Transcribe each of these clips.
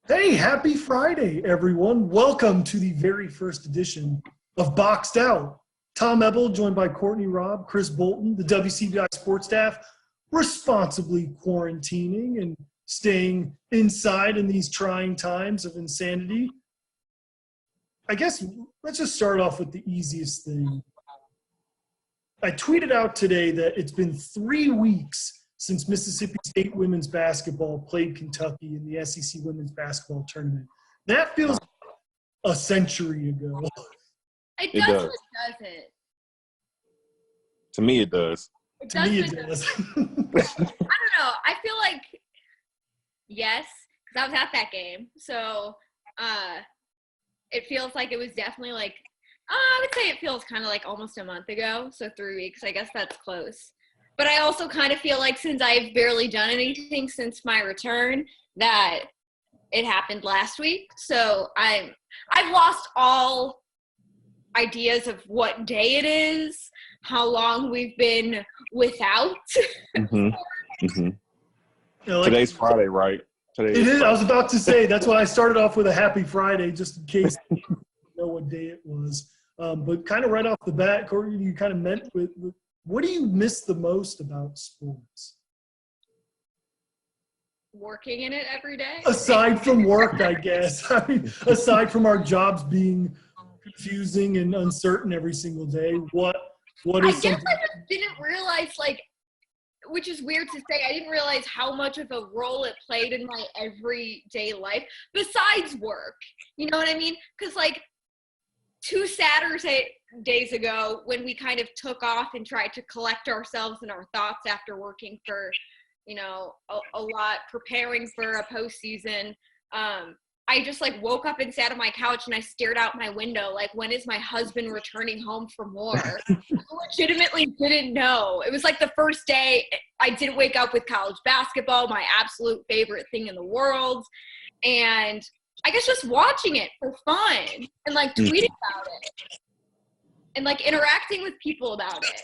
Hey, happy Friday, everyone. Welcome to the very first edition of Boxed Out. Tom Ebel, joined by Courtney Robb, Chris Bolton, the WCBI sports staff, responsibly quarantining and staying inside in these trying times of insanity. I guess let's just start off with the easiest thing. I tweeted out today that it's been 3 weeks since Mississippi State women's basketball played Kentucky in the SEC women's basketball tournament. That feels a century ago. It does. It doesn't. To me, it does. It To me, does. it does. I don't know. I feel like yes, because I was at that game, so it feels like it was definitely like I would say it feels kind of like almost a month ago. So 3 weeks. I guess that's close. But I also kind of feel like since I've barely done anything since my return, that it happened last week. So I've lost all ideas of what day it is, how long we've been without. Today's Friday, right? It is. I was about to say, that's why I started off with a happy Friday, just in case you know what day it was. But kind of right off the bat, Courtney, you kind of meant with what do you miss the most about sports? Working in it every day. Aside from work, I guess. I mean, aside from our jobs being confusing and uncertain every single day, what is I guess something? I just didn't realize, like, which is weird to say, I didn't realize how much of a role it played in my everyday life besides work. You know what I mean? Because, like, 2 Saturdays ago, when we kind of took off and tried to collect ourselves and our thoughts after working for, a lot, preparing for a postseason, I just like woke up and sat on my couch and I stared out my window like, when is my husband returning home from war? I legitimately didn't know. It was like the first day I didn't wake up with college basketball, my absolute favorite thing in the world. And I guess just watching it for fun and like tweeting about it and like interacting with people about it.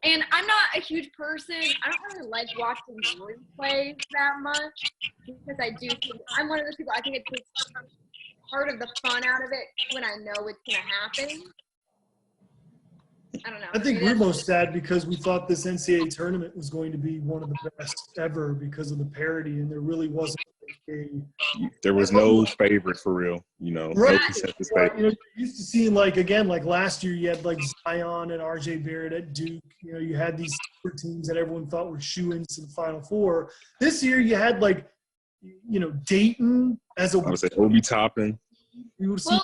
And I'm not a huge person. I don't really like watching replays that much because I do think I'm one of those people. I think it takes part of the fun out of it when I know it's going to happen. I don't know. I think we're most sad because we thought this NCAA tournament was going to be one of the best ever because of the parity, and there really wasn't There was no favorite for real, right. No consensus favorite. You're used to seeing like last year you had like Zion and RJ Barrett at Duke. You had these super teams that everyone thought were shoo-ins to the Final Four. This year you had like, Dayton as a. I would say Obi Toppin. Well, this is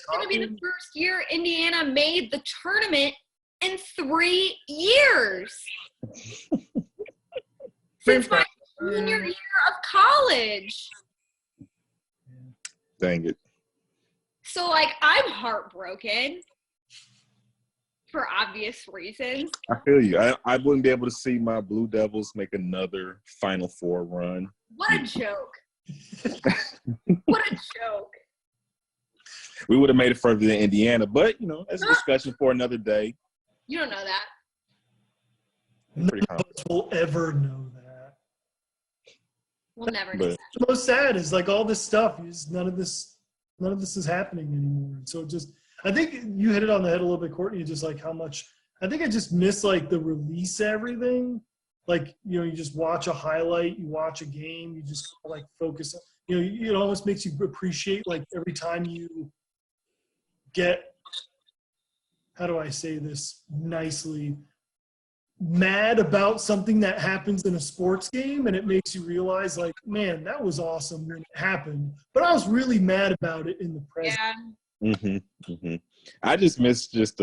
going to be the first year Indiana made the tournament in 3 years. Since my junior year of college. Dang it. So, like, I'm heartbroken for obvious reasons. I feel you. I wouldn't be able to see my Blue Devils make another Final Four run. What a joke. What a joke. We would have made it further than Indiana, but, that's a discussion for another day. You don't know that. None of us will ever know that. We'll never know that. The most sad is like all this stuff. None of this is happening anymore. And so I think you hit it on the head a little bit, Courtney. Just like how much I think I just miss like the release of everything. Like you just watch a highlight, you watch a game, you just like focus. It almost makes you appreciate like every time you get. How do I say this nicely? Mad about something that happens in a sports game, and it makes you realize like, man, that was awesome when it happened, but I was really mad about it in the present. Yeah. I just miss just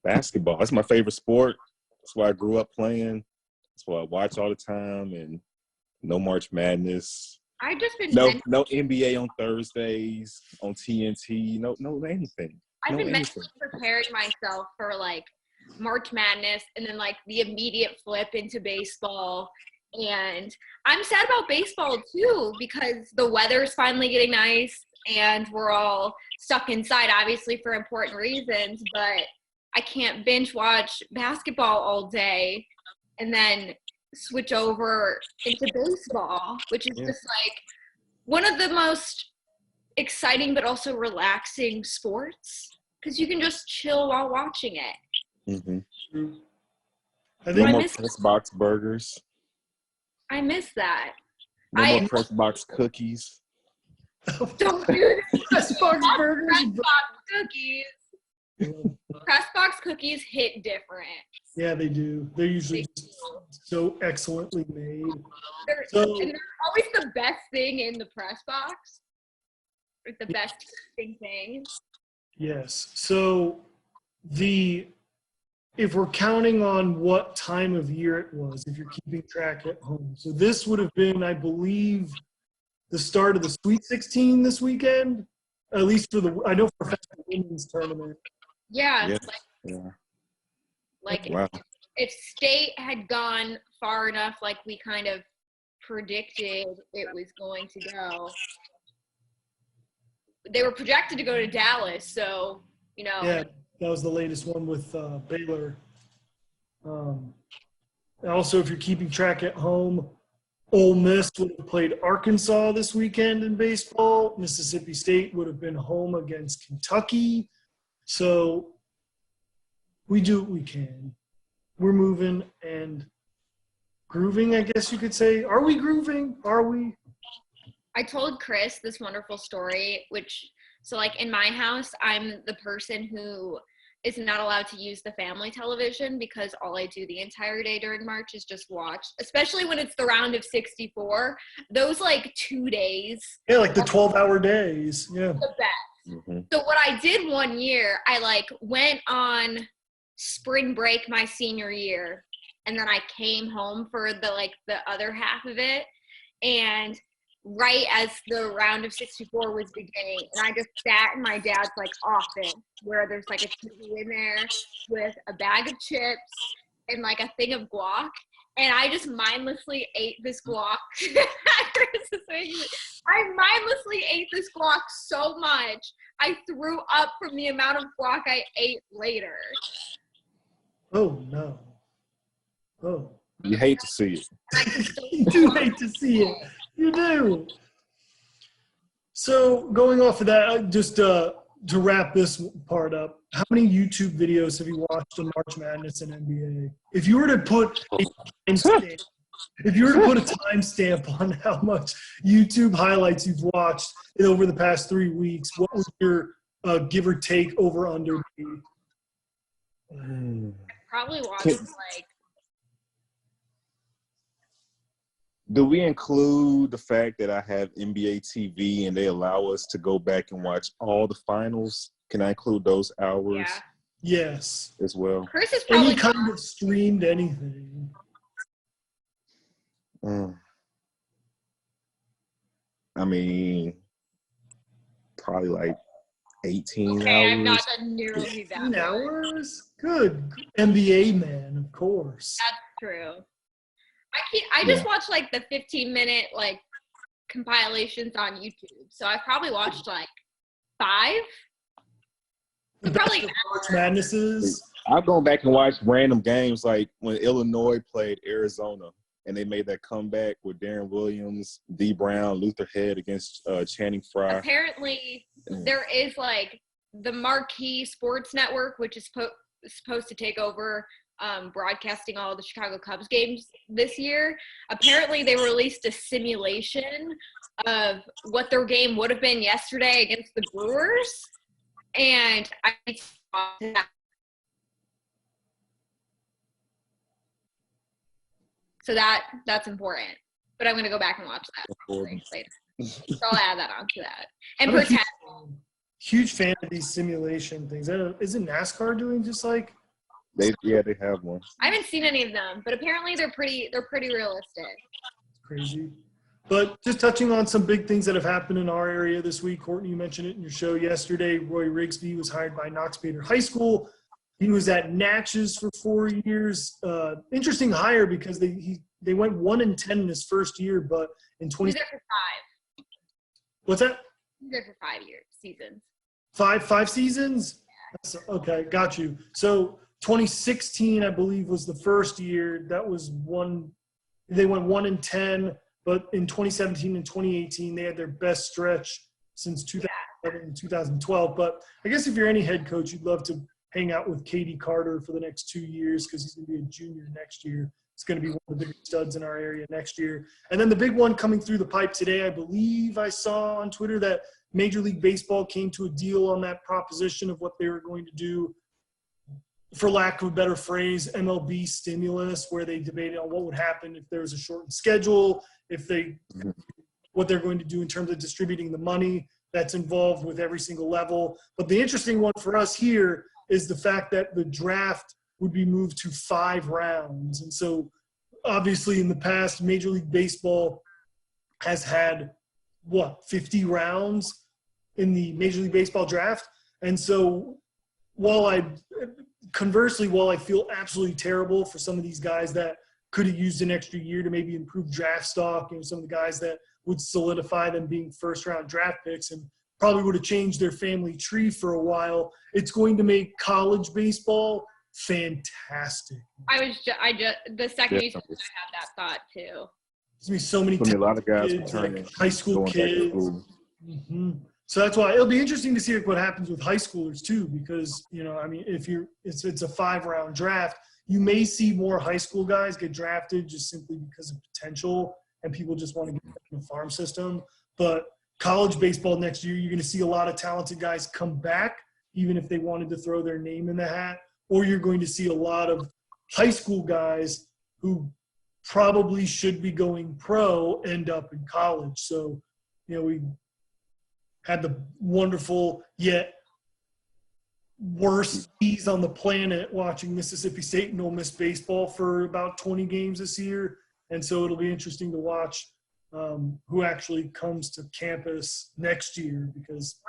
basketball. That's my favorite sport. That's why I grew up playing. That's why I watch all the time. And no March Madness. I've just been no NBA on Thursdays on TNT. No anything. I've been mentally preparing myself for like March Madness and then like the immediate flip into baseball. And I'm sad about baseball too because the weather's finally getting nice and we're all stuck inside, obviously for important reasons, but I can't binge watch basketball all day and then switch over into baseball, which is just like one of the most exciting but also relaxing sports because you can just chill while watching it. Mm-hmm. I No think more press box burgers. I miss that. No more press box cookies. Don't do this. press box burgers. Press box cookies. Press box cookies hit different. Yeah, they do. They're usually so excellently made. And they're always the best thing in the press box. Like the best thing. Yes. So if we're counting on what time of year it was, if you're keeping track at home. So this would have been, I believe, the start of the Sweet 16 this weekend, at least I know for the women's tournament. Yeah. Yes. Wow. If state had gone far enough, like we kind of predicted it was going to go, they were projected to go to Dallas. So, Yeah, that was the latest one with Baylor. Also, if you're keeping track at home, Ole Miss would have played Arkansas this weekend in baseball. Mississippi State would have been home against Kentucky. So we do what we can. We're moving and grooving, I guess you could say. Are we grooving? Are we? I told Chris this wonderful story, so like in my house, I'm the person who is not allowed to use the family television because all I do the entire day during March is just watch, especially when it's the round of 64. Those like 2 days. Yeah, like the 12-hour days. Yeah. The best. Mm-hmm. So what I did one year, I like went on spring break my senior year, and then I came home for the other half of it, and right as the round of 64 was beginning, and I just sat in my dad's office where there's a TV in there with a bag of chips and a thing of guac, and I just mindlessly ate this guac. I mindlessly ate this guac so much I threw up from the amount of guac I ate later. Oh no. Oh. You hate to see it. You do hate to see it. You do. So going off of that, just to wrap this part up, how many YouTube videos have you watched on March Madness and NBA? If you were to put a timestamp on how much YouTube highlights you've watched over the past 3 weeks, what would your give or take over under be? Probably watched Do we include the fact that I have NBA TV and they allow us to go back and watch all the finals? Can I include those hours? Yeah. Yes. As well? Chris is probably any kind of streamed anything. I mean, probably 18 hours. I've not done nearly that. 18 hours? Good. NBA man, of course. That's true. I just watch the 15-minute compilations on YouTube. So I probably watched 5. Probably March Madnesses. I've gone back and watched random games like when Illinois played Arizona and they made that comeback with Darren Williams, D. Brown, Luther Head against Channing Frye. Apparently, there is the Marquee Sports Network, which is supposed to take over broadcasting all the Chicago Cubs games this year. Apparently, they released a simulation of what their game would have been yesterday against the Brewers, and I saw that. So that's important. But I'm going to go back and watch that later. So I'll add that onto that. And I'm a pretend. huge fan of these simulation things. Isn't NASCAR doing just They have one. I haven't seen any of them, but apparently they're pretty realistic. Crazy. But just touching on some big things that have happened in our area this week. Courtney, you mentioned it in your show yesterday. Roy Rigsby was hired by Knox Bader High School. He was at Natchez for 4 years. Interesting hire because they went 1-10 in his first year, but in 20. He's there for 5. What's that? He's there for 5 seasons. Five seasons? Yeah. Okay, got you. So 2016, I believe, was the first year. That was one. They went 1-10. but in 2017 and 2018, they had their best stretch since 2011 and 2012. But I guess if you're any head coach, you'd love to hang out with Katie Carter for the next 2 years because he's going to be a junior next year. It's going to be one of the biggest studs in our area next year. And then the big one coming through the pipe today, I believe I saw on Twitter that Major League Baseball came to a deal on that proposition of what they were going to do, for lack of a better phrase, MLB stimulus, where they debated on what would happen if there was a shortened schedule, what they're going to do in terms of distributing the money that's involved with every single level. But the interesting one for us here is the fact that the draft would be moved to 5 rounds. And so obviously in the past, Major League Baseball has had, 50 rounds in the Major League Baseball draft. And so while I feel absolutely terrible for some of these guys that could have used an extra year to maybe improve draft stock, some of the guys that would solidify them being first-round draft picks and probably would have changed their family tree for a while, it's going to make college baseball fantastic. The second you said that, I had that thought too. There's going to be so many a lot of guys kids, like high school kids. Mm-hmm. So that's why it'll be interesting to see what happens with high schoolers too, because if it's a 5-round draft, you may see more high school guys get drafted just simply because of potential and people just want to get in the farm system. But college baseball next year, you're going to see a lot of talented guys come back, even if they wanted to throw their name in the hat, or you're going to see a lot of high school guys who probably should be going pro end up in college. So, we had the wonderful yet worst seas on the planet watching Mississippi State and Ole Miss baseball for about 20 games this year. And so it'll be interesting to watch who actually comes to campus next year, because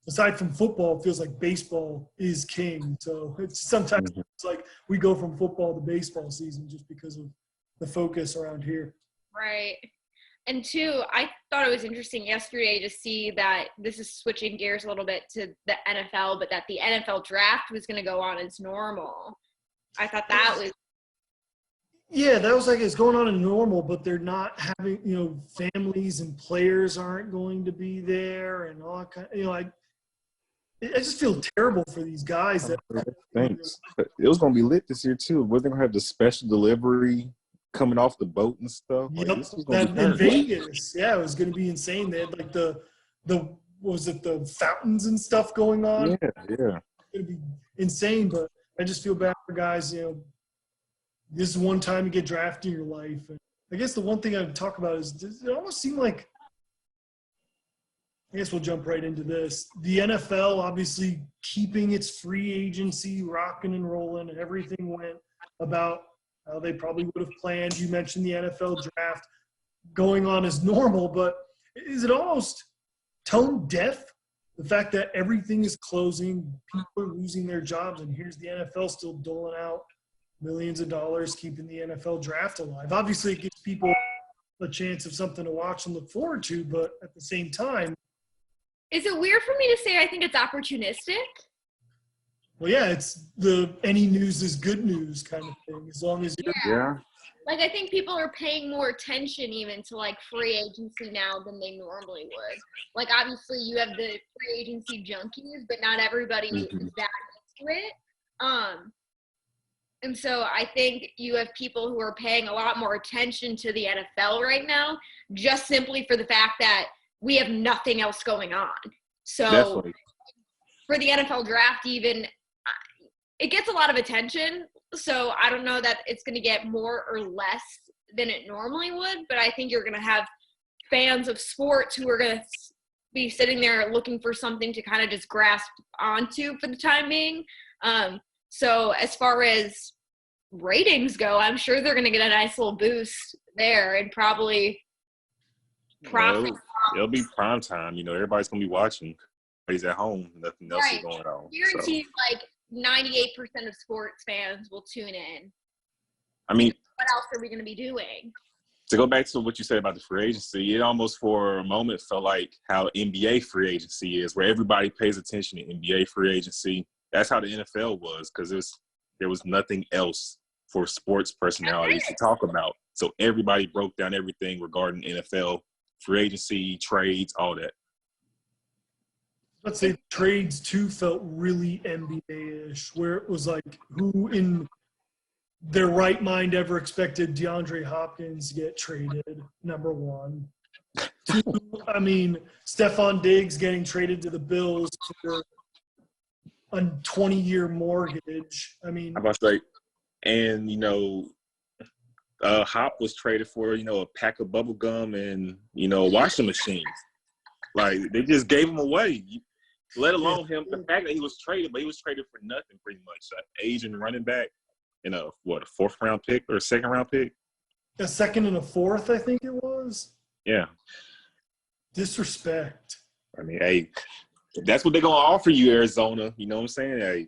aside from football, it feels like baseball is king. So sometimes it's like we go from football to baseball season just because of the focus around here. Right. And two, I thought it was interesting yesterday to see that this is switching gears a little bit to the NFL, but that the NFL draft was going to go on as normal. I thought that was. Yeah, that was like it's going on in normal, but they're not having, families and players aren't going to be there and all that kind of, I just feel terrible for these guys. Thanks. It was going to be lit this year too. Wasn't they going to have the special delivery coming off the boat and stuff? Yep, like, in Vegas. Yeah, it was going to be insane. They had like the fountains and stuff going on. Yeah. It's going to be insane, but I just feel bad for guys, this is one time you get drafted in your life. And I guess the one thing I would talk about is, does it almost seem like, I guess we'll jump right into this. The NFL obviously keeping its free agency rocking and rolling, and everything went about how they probably would have planned. You mentioned the NFL draft going on as normal, but is it almost tone deaf? The fact that everything is closing, people are losing their jobs, and here's the NFL still doling out millions of dollars keeping the NFL draft alive. Obviously, it gives people a chance of something to watch and look forward to, but at the same time. Is it weird for me to say I think it's opportunistic? Well, yeah, it's any news is good news kind of thing, as long as you're. Yeah. Like, I think people are paying more attention even to, like, free agency now than they normally would. Like, obviously, you have the free agency junkies, but not everybody is that into it. And so I think you have people who are paying a lot more attention to the NFL right now, just simply for the fact that we have nothing else going on. So Definitely. For the NFL draft even, it gets a lot of attention. So I don't know that it's going to get more or less than it normally would, but I think you're going to have fans of sports who are going to be sitting there looking for something to kind of just grasp onto for the time being. So as far as ratings go, I'm sure they're going to get a nice little boost there and probably profit. It'll be prime time. Everybody's going to be watching. Everybody's at home. Nothing else is going on. Guaranteed, like 98% of sports fans will tune in. I mean, what else are we going to be doing? To go back to what you said about the free agency, it almost for a moment felt like how NBA free agency is, where everybody pays attention to NBA free agency. That's how the NFL was, because there was nothing else for sports personalities to talk about. So everybody broke down everything regarding NFL, free agency, trades, all that. Let's say trades too felt really NBA-ish, where it was like, who in their right mind ever expected DeAndre Hopkins to get traded? Number one. Two, I mean, Stephon Diggs getting traded to the Bills for a 20-year mortgage. I mean, How about straight? And Hop was traded for a pack of bubble gum and a washing machine. Like they just gave him away. Let alone him, the fact that he was traded, but he was traded for nothing pretty much. An Asian running back in a 4th round pick or a 2nd round pick? a second and a fourth, I think it was. Yeah. Disrespect. I mean, hey, if that's what they're gonna offer you, Arizona. You know what I'm saying? Hey,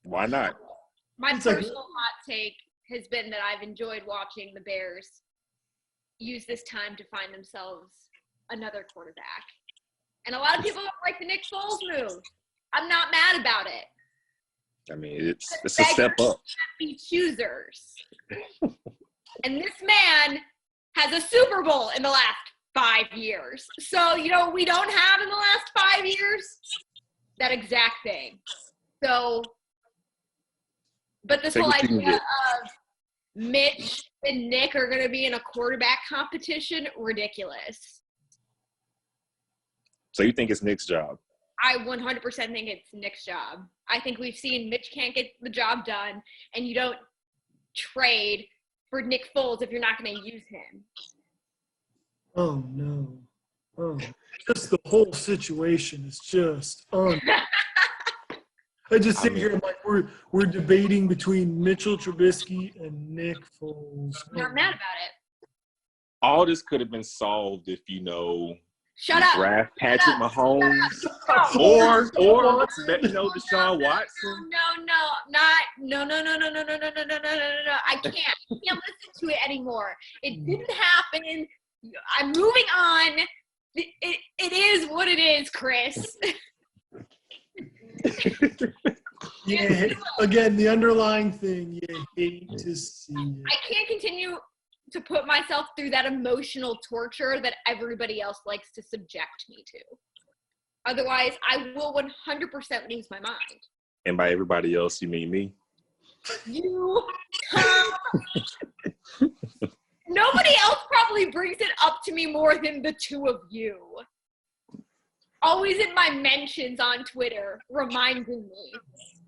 why not? My It's like- personal hot take has been that I've enjoyed watching the Bears use this time to find themselves another quarterback. And a lot of people don't like the Nick Foles move. I'm not mad about it. I mean, it's a step up. Be choosers. And this man has a Super Bowl in the last 5 years. So, we don't have in the last 5 years that exact thing. So, but this Take whole what you can idea get. of Mitch and Nick are going to be in a quarterback competition, ridiculous. So you think it's Nick's job? I 100% think it's Nick's job. I think we've seen Mitch can't get the job done, and you don't trade for Nick Foles if you're not going to use him. Oh, no. Oh, just the whole situation is just I just sit here and like we're debating between Mitchell Trubisky and Nick Foles. I'm not mad about it. All this could have been solved if Shut up. draft Patrick Mahomes Or or Deshaun Watson. No. I can't listen to it anymore. It didn't happen. I'm moving on. It is what it is, Chris. Yeah, again, the underlying thing you hate to see it. I can't continue to put myself through that emotional torture that everybody else likes to subject me to. Otherwise, I will 100% lose my mind. And by everybody else, you mean me? You, nobody else probably brings it up to me more than the two of you. Always in my mentions on Twitter, reminding me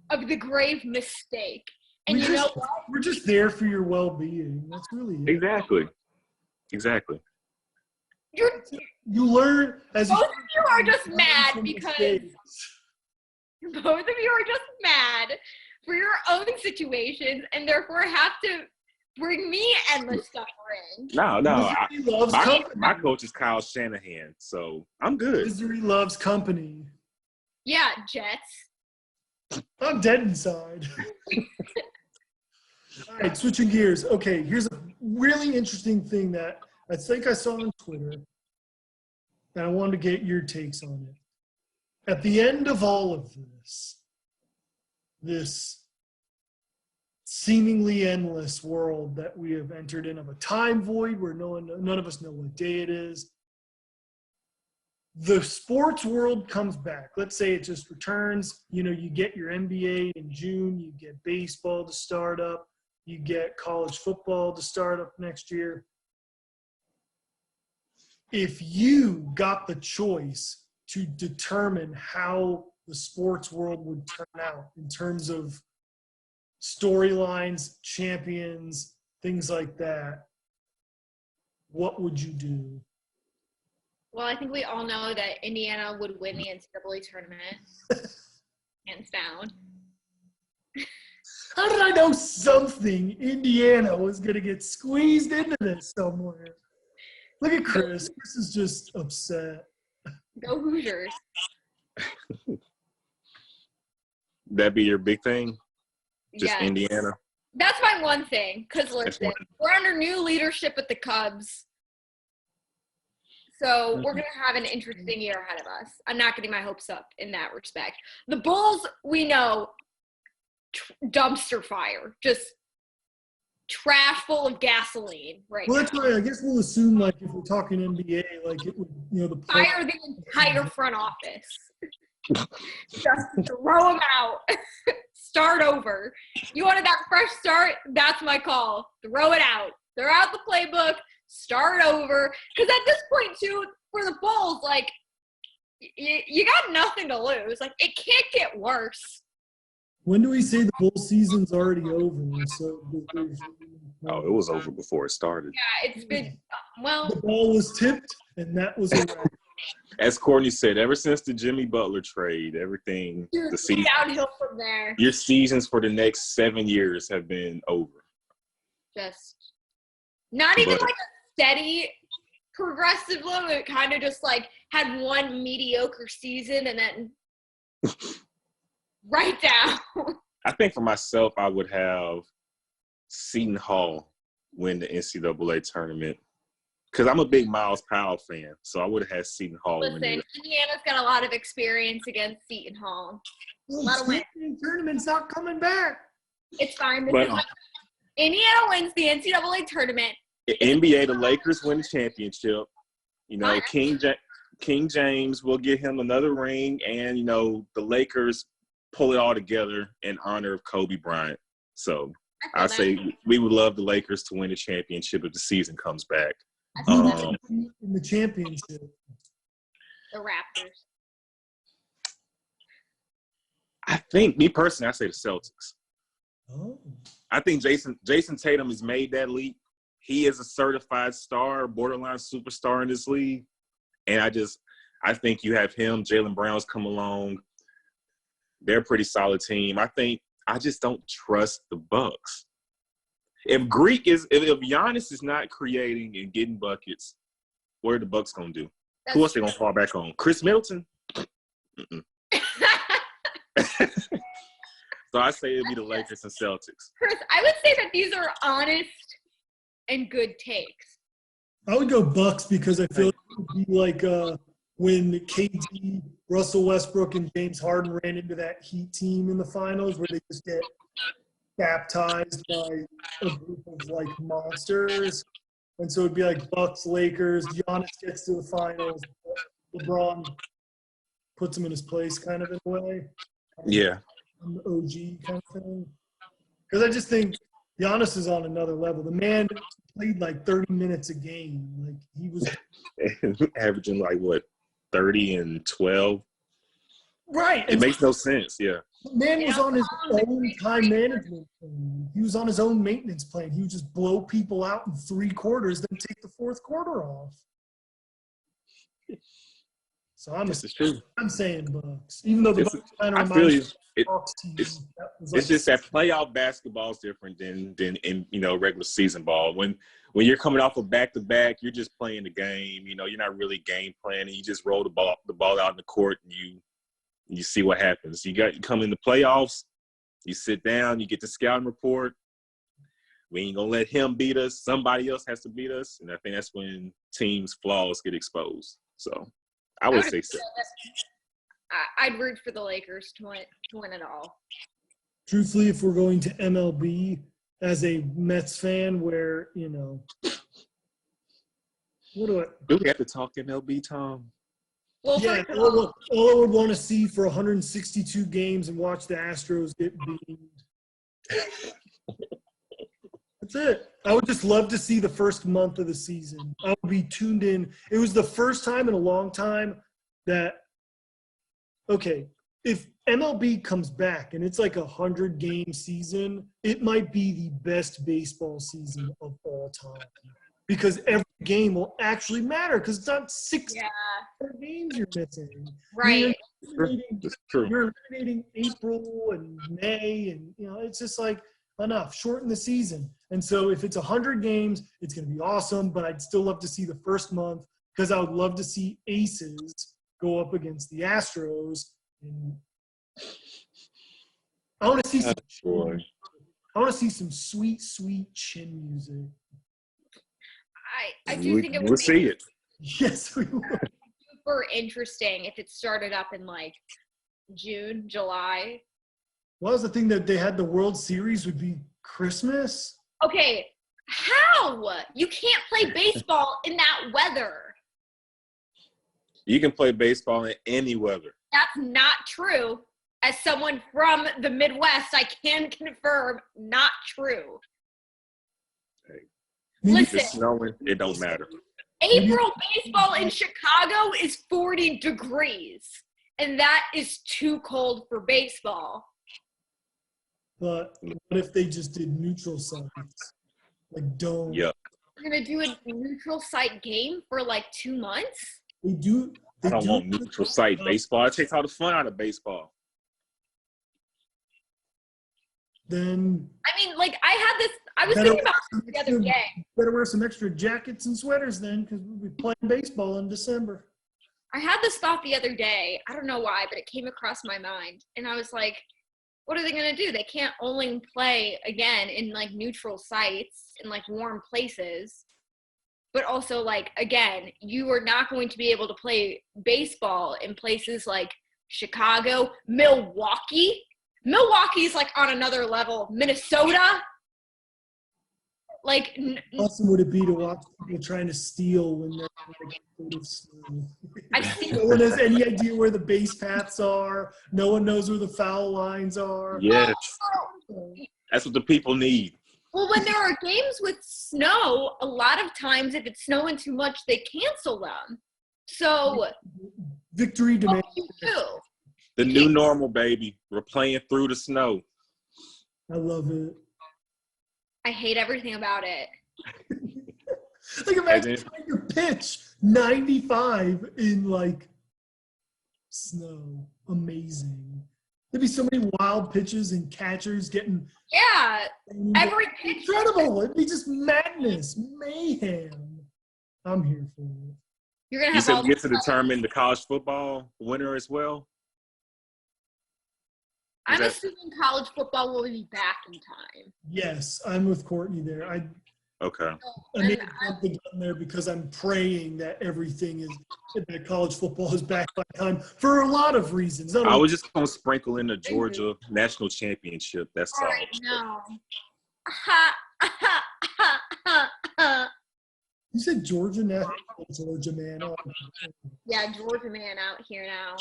of the grave mistake. And you know what? We're just there for your well-being. That's really it. Exactly. You learn as Both of you are just mad from because mistakes. both of you are just mad for your own situations and therefore have to bring me endless suffering. No. Misery loves company. My coach is Kyle Shanahan, so I'm good. Misery loves company. Yeah, Jets. I'm dead inside. All right, switching gears. Okay, here's a really interesting thing that I think I saw on Twitter, and I wanted to get your takes on it. At the end of all of this seemingly endless world that we have entered in of a time void where none of us know what day it is, the sports world comes back. Let's say it just returns. You get your NBA in June, you get baseball to start up, you get college football to start up next year. If you got the choice to determine how the sports world would turn out in terms of storylines, champions, things like that, what would you do? Well, I think we all know that Indiana would win the NCAA tournament, hands down. How did I know something? Indiana was going to get squeezed into this somewhere. Look at Chris. Chris is just upset. Go Hoosiers. That be your big thing? Just Yeah. Indiana? That's my one thing. Because listen, one. we're under new leadership at the Cubs. So we're going to have an interesting year ahead of us. I'm not getting my hopes up in that respect. The Bulls, we know, dumpster fire. Just trash full of gasoline right Well, now. that's why I guess we'll assume, like, if we're talking NBA, like, it would, the Fire the entire front office. Just throw them out. Start over. You wanted that fresh start? That's my call. Throw it out. Throw out the playbook. Start over. Because at this point, too, for the Bulls, like, you got nothing to lose. Like, it can't get worse. When do we say the Bull season's already over? So it was over before it started. Yeah, it's been well. The ball was tipped, and that was a wrap. As Courtney said, ever since the Jimmy Butler trade, everything the season downhill from there. Your seasons for the next 7 years have been over. Just not even like a steady progressive low. It kind of just like had one mediocre season and then right down. I think for myself, I would have Seton Hall win the NCAA tournament because I'm a big Miles Powell fan, so I would have had Seton Hall win it. Listen, Indiana's got a lot of experience against Seton Hall. A lot of wins. Tournament's not coming back. It's fine. Indiana wins the NCAA tournament. NBA, the Lakers win the championship. King James will get him another ring, and the Lakers pull it all together in honor of Kobe Bryant. So I say we would love the Lakers to win the championship if the season comes back. In the championship. The Raptors. I think, me personally, I say the Celtics. Oh. I think Jason Tatum has made that leap. He is a certified star, borderline superstar in this league. And I think you have him, Jaylen Brown's come along. They're a pretty solid team. I just don't trust the Bucks. If Giannis is not creating and getting buckets, what are the Bucks gonna do? Who else they gonna fall back on? Chris Middleton? So I say it'd be the Lakers and Celtics. Chris, I would say that these are honest and good takes. I would go Bucks because I feel like it would be like when KD, Russell Westbrook, and James Harden ran into that Heat team in the finals where they just get baptized by a group of like monsters. And so it'd be like Bucks, Lakers, Giannis gets to the finals, LeBron puts him in his place kind of in a way. Yeah. An OG kind of thing. Because I just think Giannis is on another level. The man played like 30 minutes a game. Like he was averaging like what, 30 and 12. Right. It makes no sense. Yeah. The man was on his own time management plan. He was on his own maintenance plan. He would just blow people out in 3 quarters, then take the 4th quarter off. So I'm saying Bucks, even though the Bucks kind of remind me. It's just that playoff basketball is different than in regular season ball. When you're coming off of back-to-back, you're just playing the game. You're not really game planning. You just roll the ball out in the court and you see what happens. You come in the playoffs, you sit down, you get the scouting report. We ain't gonna let him beat us. Somebody else has to beat us, and I think that's when teams' flaws get exposed. So I would say so. I'd root for the Lakers to win it all. Truthfully, if we're going to MLB as a Mets fan where, do we have to talk MLB, Tom? Well, yeah, all I would want to see for 162 games and watch the Astros get beamed. That's it. I would just love to see the first month of the season. I would be tuned in. It was the first time in a long time that okay, if MLB comes back and it's like 100-game season, it might be the best baseball season of all time because every game will actually matter because it's not 6 games you're missing. Right. You're eliminating April and May, and it's just like enough. Shorten the season. And so if it's 100 games, it's going to be awesome. But I'd still love to see the first month because I would love to see aces go up against the Astros. And I want to see some sweet, sweet chin music. I do think it would we'll see it. Yes, we will. Super interesting if it started up in like June, July. Well, that was the thing that they had the World Series would be Christmas. Okay, how? You can't play baseball in that weather. You can play baseball in any weather. That's not true. As someone from the Midwest, I can confirm not true. Hey, Listen, if it's snowing, it don't matter. April baseball in Chicago is 40 degrees, and that is too cold for baseball. But what if they just did neutral sites? Like don't. Yep. You're going to do a neutral site game for like 2 months? They do. I don't want neutral site baseball. It takes all the fun out of baseball. Then I mean, like, I was thinking about this the other day. Better wear some extra jackets and sweaters then, because we'll be playing baseball in December. I had this thought the other day. I don't know why, but it came across my mind. And I was like, what are they going to do? They can't only play, again, in, like, neutral sites, in, like, warm places. But also, like, again, you are not going to be able to play baseball in places like Chicago, Milwaukee. Milwaukee's, like, on another level. Minnesota. Like, How awesome would it be to watch people trying to steal when they're like out of snow? No one has any idea where the base paths are. No one knows where the foul lines are. Yes. That's what the people need. Well, when there are games with snow, a lot of times if it's snowing too much, they cancel them. So Victory demand. what do you do? The new normal, baby. We're playing through the snow. I love it. I hate everything about it. Like imagine trying to pitch 95 in like snow. Amazing. There'd be so many wild pitches and catchers getting Every pitch. incredible. It'd be just madness, mayhem. I'm here for it. You're gonna You have said all we get to determine the college football winner as well? I'm assuming college football will be back in time. Yes, I'm with Courtney there. Okay. I made a jump the gun there because I'm praying that that college football is back by time for a lot of reasons. I was just going to sprinkle in the Georgia national championship. That's all. All right, no. You said Georgia now? Georgia man. Oh. Yeah, Georgia man out here now.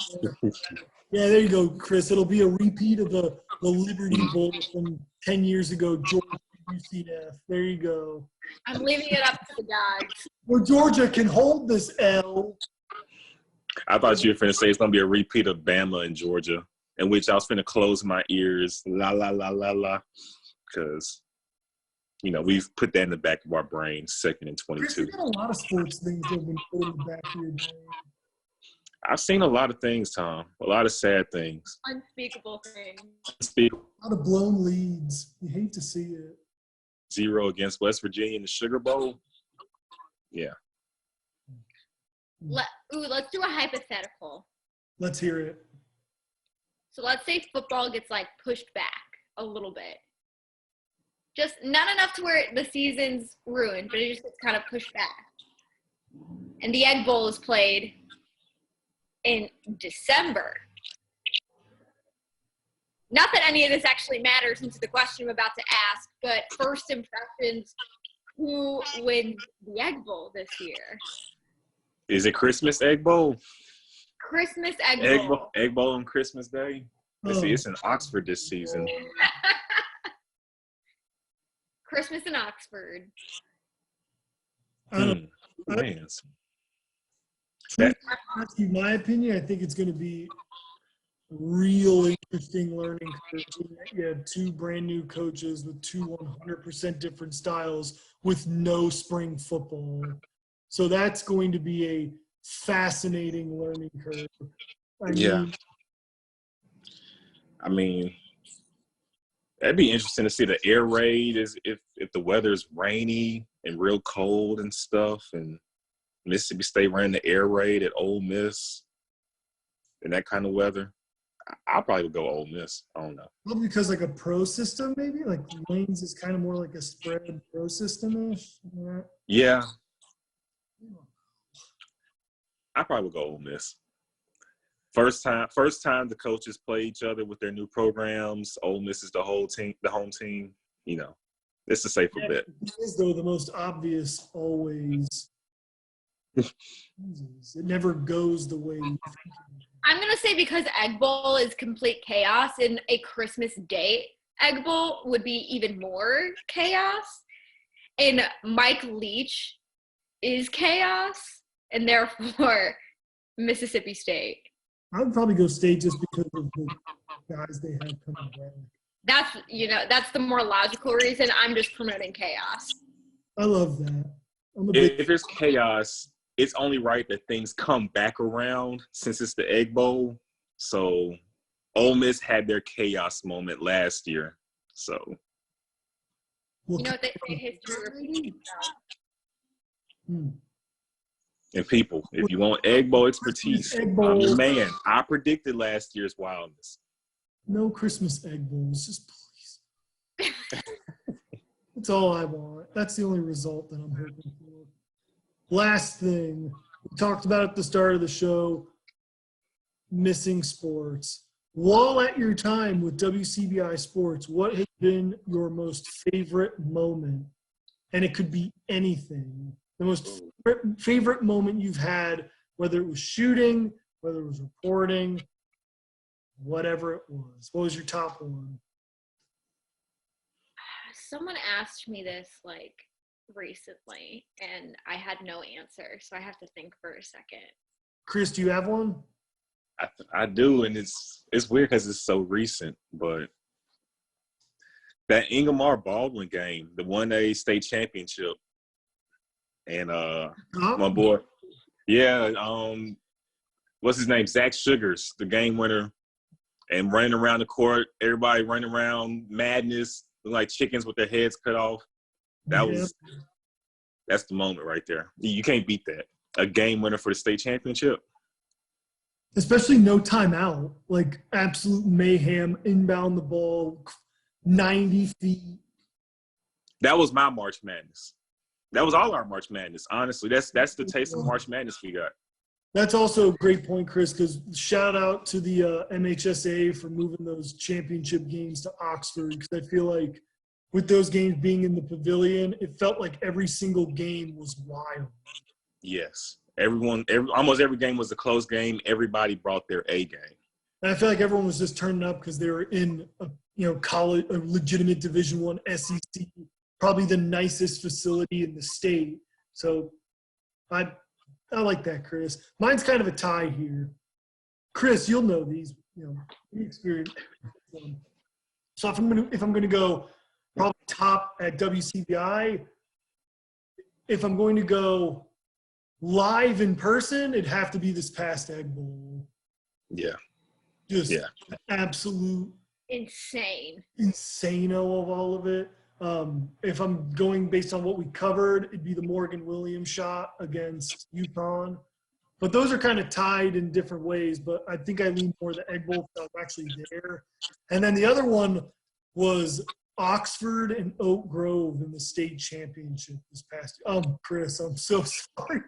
Yeah, there you go, Chris. It'll be a repeat of the Liberty Bowl from 10 years ago, Georgia UCF. There you go. I'm leaving it up to the gods. Where Georgia can hold this L. I thought you were going to say it's going to be a repeat of Bama and Georgia, in which I was going to close my ears, la, la, la, la, la, because, you know, we've put that in the back of our brain, second and 22. Chris, you got a lot of sports things that have been put in the back of your brain. I've seen a lot of things, Tom, a lot of sad things. Unspeakable things. A lot of blown leads. You hate to see it. 0 against West Virginia in the Sugar Bowl. Yeah. Let's do a hypothetical. Let's hear it. So let's say football gets like pushed back a little bit. Just not enough to where the season's ruined, but it just gets kind of pushed back. And the Egg Bowl is played in December. Not that any of this actually matters into the question I'm about to ask, but first impressions, who wins the Egg Bowl this year? Is it Christmas Egg Bowl? Christmas Egg Bowl. Egg Bowl on Christmas Day? Let's see, it's in Oxford this season. Christmas in Oxford. Man. My opinion, I think it's going to be real interesting learning curve. You have 2 brand new coaches with 2 100% different styles with no spring football. So that's going to be a fascinating learning curve. I mean, that'd be interesting to see the air raid if the weather's rainy and real cold and stuff, and Mississippi State ran the air raid at Ole Miss in that kind of weather. I'll probably go Ole Miss. I don't know. Probably because like a pro system, maybe like Lane's is kind of more like a spread pro system-ish. Yeah. I probably would go Ole Miss. First time the coaches play each other with their new programs. Ole Miss is the home team. You know, It's a safer bet. It is, though, the most obvious always. It never goes the way you think it. I'm going to say because Egg Bowl is complete chaos, and a Christmas Day Egg Bowl would be even more chaos. And Mike Leach is chaos, and therefore Mississippi State. I would probably go State just because of the guys they have coming back. That's the more logical reason. I'm just promoting chaos. I love that. If there's chaos, it's only right that things come back around since it's the Egg Bowl. So Ole Miss had their chaos moment last year. So you know what they say, history repeats itself. And people, if you want Egg Bowl expertise, I'm your man. I predicted last year's wildness. No Christmas Egg Bowls, just please. That's all I want. That's the only result that I'm hoping for. Last thing, we talked about at the start of the show, missing sports. While at your time with WCBI Sports, what has been your most favorite moment? And it could be anything. The most favorite moment you've had, whether it was shooting, whether it was reporting, whatever it was. What was your top one? Someone asked me this recently, and I had no answer, so I have to think for a second. Chris, do you have one? I do, and it's weird because it's so recent, but that Ingemar Baldwin game, the 1A state championship, and my boy, what's his name? Zach Sugars, the game winner, and running around the court, everybody running around madness, like chickens with their heads cut off. That's the moment right there. You can't beat that. A game winner for the state championship. Especially no timeout, like absolute mayhem, inbound the ball, 90 feet. That was my March Madness. That was all our March Madness, honestly. That's the taste of March Madness we got. That's also a great point, Chris, because shout out to the MHSA for moving those championship games to Oxford, because I feel like with those games being in the pavilion, it felt like every single game was wild. Yes. Almost every game was a close game. Everybody brought their A game. And I feel like everyone was just turning up because they were in college, a legitimate Division I SEC, probably the nicest facility in the state. So I like that, Chris. Mine's kind of a tie here. Chris, you'll know these. We experienced them. So if I'm gonna go probably top at WCBI, if I'm going to go live in person, it'd have to be this past Egg Bowl. Yeah. Just absolute insano of all of it. If I'm going based on what we covered, it'd be the Morgan Williams shot against UConn. But those are kind of tied in different ways, but I think I lean more the Egg Bowl because I was actually there. And then the other one was Oxford and Oak Grove in the state championship this past year. Chris, I'm so sorry.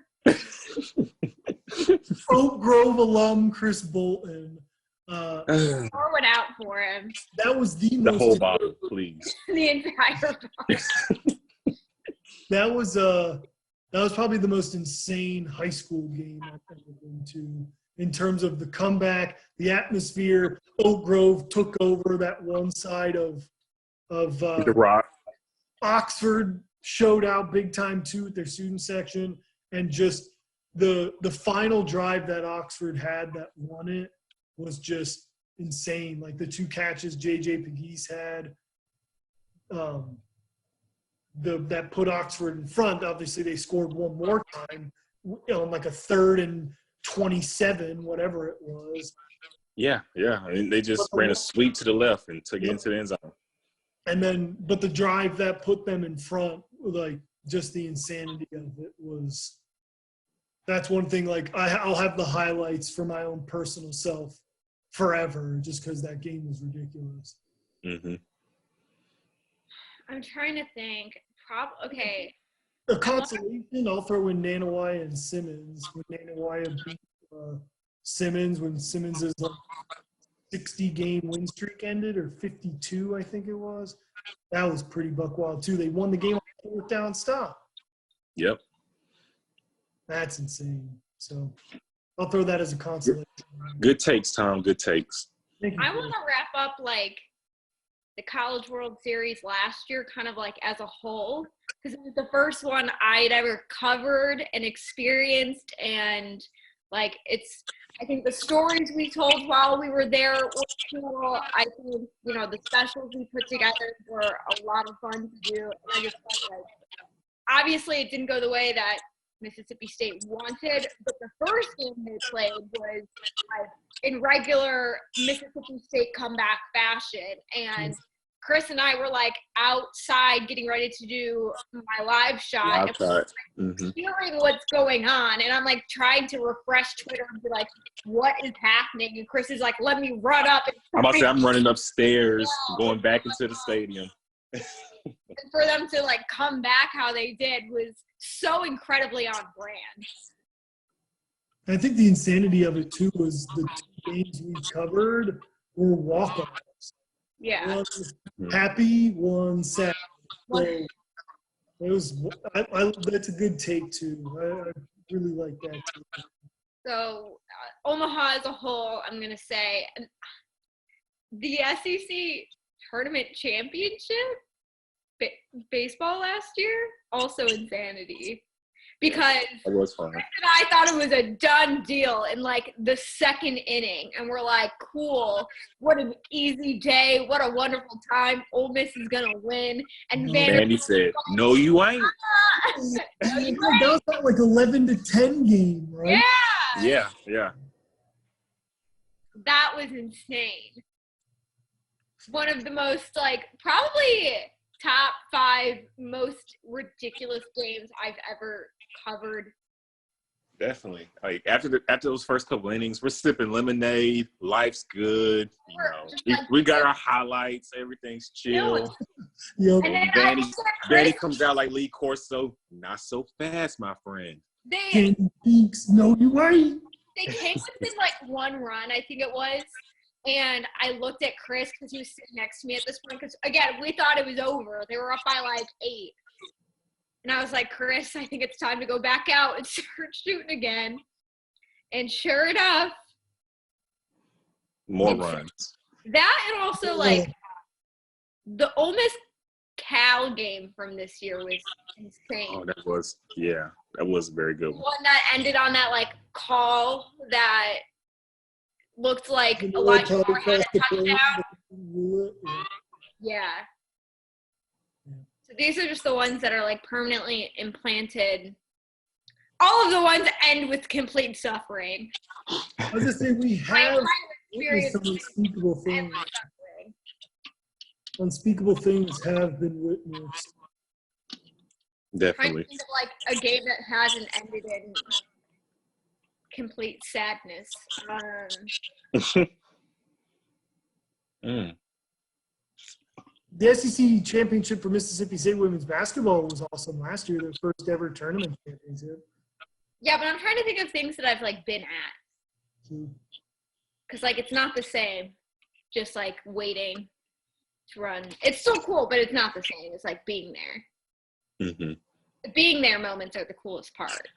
Oak Grove alum Chris Bolton. Pour it out for him. That was the whole bottle, please. The entire bottle. That was probably the most insane high school game I've ever been to in terms of the comeback, the atmosphere. Oak Grove took over that one side of the rock. Oxford showed out big time too with their student section, and just the final drive that Oxford had that won it was just insane. Like the two catches JJ Pegues had, that put Oxford in front. Obviously, they scored one more time, like a 3rd and 27, whatever it was. Yeah. I mean, they just ran a sweep to the left and took it into the end zone. And then, but the drive that put them in front, like just the insanity of it was. That's one thing. Like I'll have the highlights for my own personal self forever, just because that game was ridiculous. Mm-hmm. I'm trying to think. Okay. A consolation, I'll throw in Nanawaya and Simmons. When Nanawaya beat Simmons, when Simmons is like 60-game win streak ended, or 52, I think it was. That was pretty buck wild too. They won the game on fourth down stop. Yep. That's insane. So I'll throw that as a consolation. Good takes, Tom. Good takes. Thank you. I want to wrap up like the College World Series last year, kind of like as a whole, because it was the first one I'd ever covered and experienced, and like I think the stories we told while we were there were cool. I think, you know, the specials we put together were a lot of fun to do. And I just felt like, obviously it didn't go the way that Mississippi State wanted, but the first game they played was like in regular Mississippi State comeback fashion. And Chris and I were like outside getting ready to do my live shot. Outside. And hearing what's going on. And I'm like trying to refresh Twitter and be like, what is happening? And Chris is like, let me run up. And I'm about to say, I'm running upstairs, going back into the stadium. And for them to like come back how they did was so incredibly on brand. I think the insanity of it too was the two games we covered were walk-offs. Yeah. One happy, one sad. So it was. That's a good take too. I really like that too. So Omaha as a whole, I'm gonna say the SEC tournament championship baseball last year, also insanity, because It was fun. Chris and I thought it was a done deal in like the second inning, and we're like, cool, what an easy day, what a wonderful time, Ole Miss is gonna win, and Vandy said, no you ain't. That was that like 11-10 game, right? Yeah. That was insane. One of the most, like, probably top 5 most ridiculous games I've ever covered. Definitely. Like after those first couple innings, we're sipping lemonade. Life's good. You know, we got our highlights. Everything's chill. Yep. And then Vandy comes out like Lee Corso. Not so fast, my friend. they Peaks, no, you ain't. came within like 1 run, I think it was. And I looked at Chris because he was sitting next to me at this point. Because, again, we thought it was over. They were up by, like, 8. And I was like, Chris, I think it's time to go back out and start shooting again. And sure enough. More runs. That and also, like, the Ole Miss Cal game from this year was insane. Oh, that was a very good one. One that ended on that, like, call that – looked like Elijah Moore had a touchdown. Yeah. So these are just the ones that are like permanently implanted. All of the ones end with complete suffering. I was just saying we have some unspeakable things. Unspeakable things have been witnessed. Definitely. Trying to think of like a game that hasn't ended in complete sadness. The SEC championship for Mississippi State women's basketball was awesome last year, their first ever tournament championship. Yeah, but I'm trying to think of things that I've like been at. Because like it's not the same. Just like waiting to run. It's still cool, but it's not the same. It's like being there. Mm-hmm. The being there moments are the coolest part.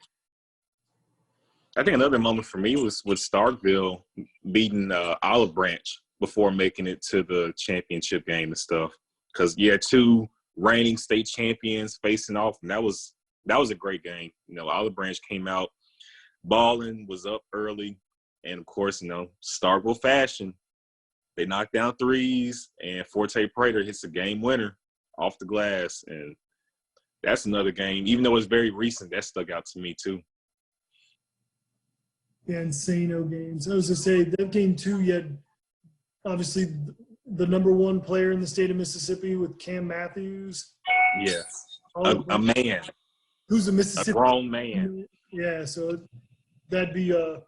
I think another moment for me was with Starkville beating Olive Branch before making it to the championship game and stuff. Because you had 2 reigning state champions facing off, and that was a great game. You know, Olive Branch came out balling, was up early, and of course, you know, Starkville fashion. They knocked down threes, and Forte Prater hits a game winner off the glass, and that's another game. Even though it's very recent, that stuck out to me too. Yeah, insano games. I was going to say, that game too, you had obviously the number 1 player in the state of Mississippi with Cam Matthews. Yeah, a man. Who's a Mississippi. A grown man. Yeah, so that'd be I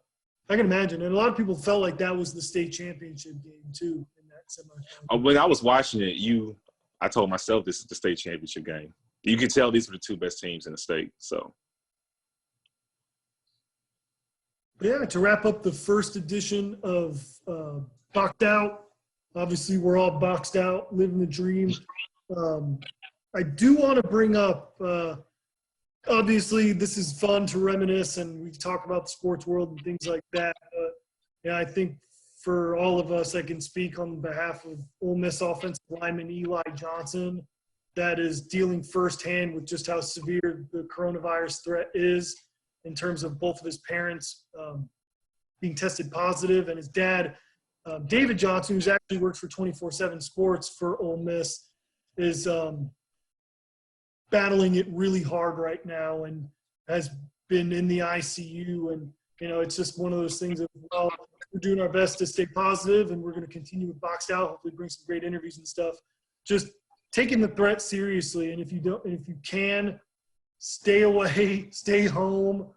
can imagine. And a lot of people felt like that was the state championship game too in that semifinal. When I was watching it, I told myself this is the state championship game. You could tell these were the 2 best teams in the state, so. Yeah, to wrap up the first edition of boxed out. Obviously, we're all boxed out, living the dream. I do want to bring up, obviously, this is fun to reminisce, and we talk about the sports world and things like that. But yeah, I think for all of us, I can speak on behalf of Ole Miss offensive lineman Eli Johnson, that is dealing firsthand with just how severe the coronavirus threat is in terms of both of his parents being tested positive, and his dad, David Johnson, who's actually works for 24/7 Sports for Ole Miss, is battling it really hard right now and has been in the ICU. And, you know, it's just one of those things that, well, we're doing our best to stay positive, and we're going to continue with Boxed Out, hopefully bring some great interviews and stuff. Just taking the threat seriously. And if you can, stay away, stay home,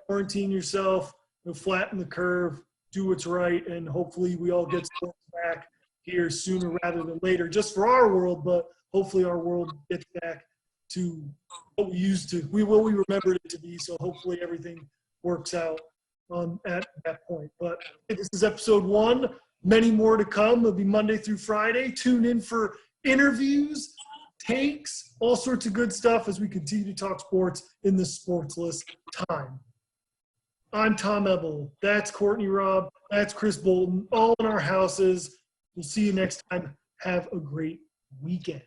quarantine yourself, flatten the curve, do what's right, and hopefully we all get sports back here sooner rather than later, just for our world, but hopefully our world gets back to what we remembered it to be. So hopefully everything works out at that point. But this is episode 1. Many more to come. It'll be Monday through Friday. Tune in for interviews, takes, all sorts of good stuff as we continue to talk sports in the sportsless time. I'm Tom Ebel. That's Courtney Robb. That's Chris Bolton. All in our houses. We'll see you next time. Have a great weekend.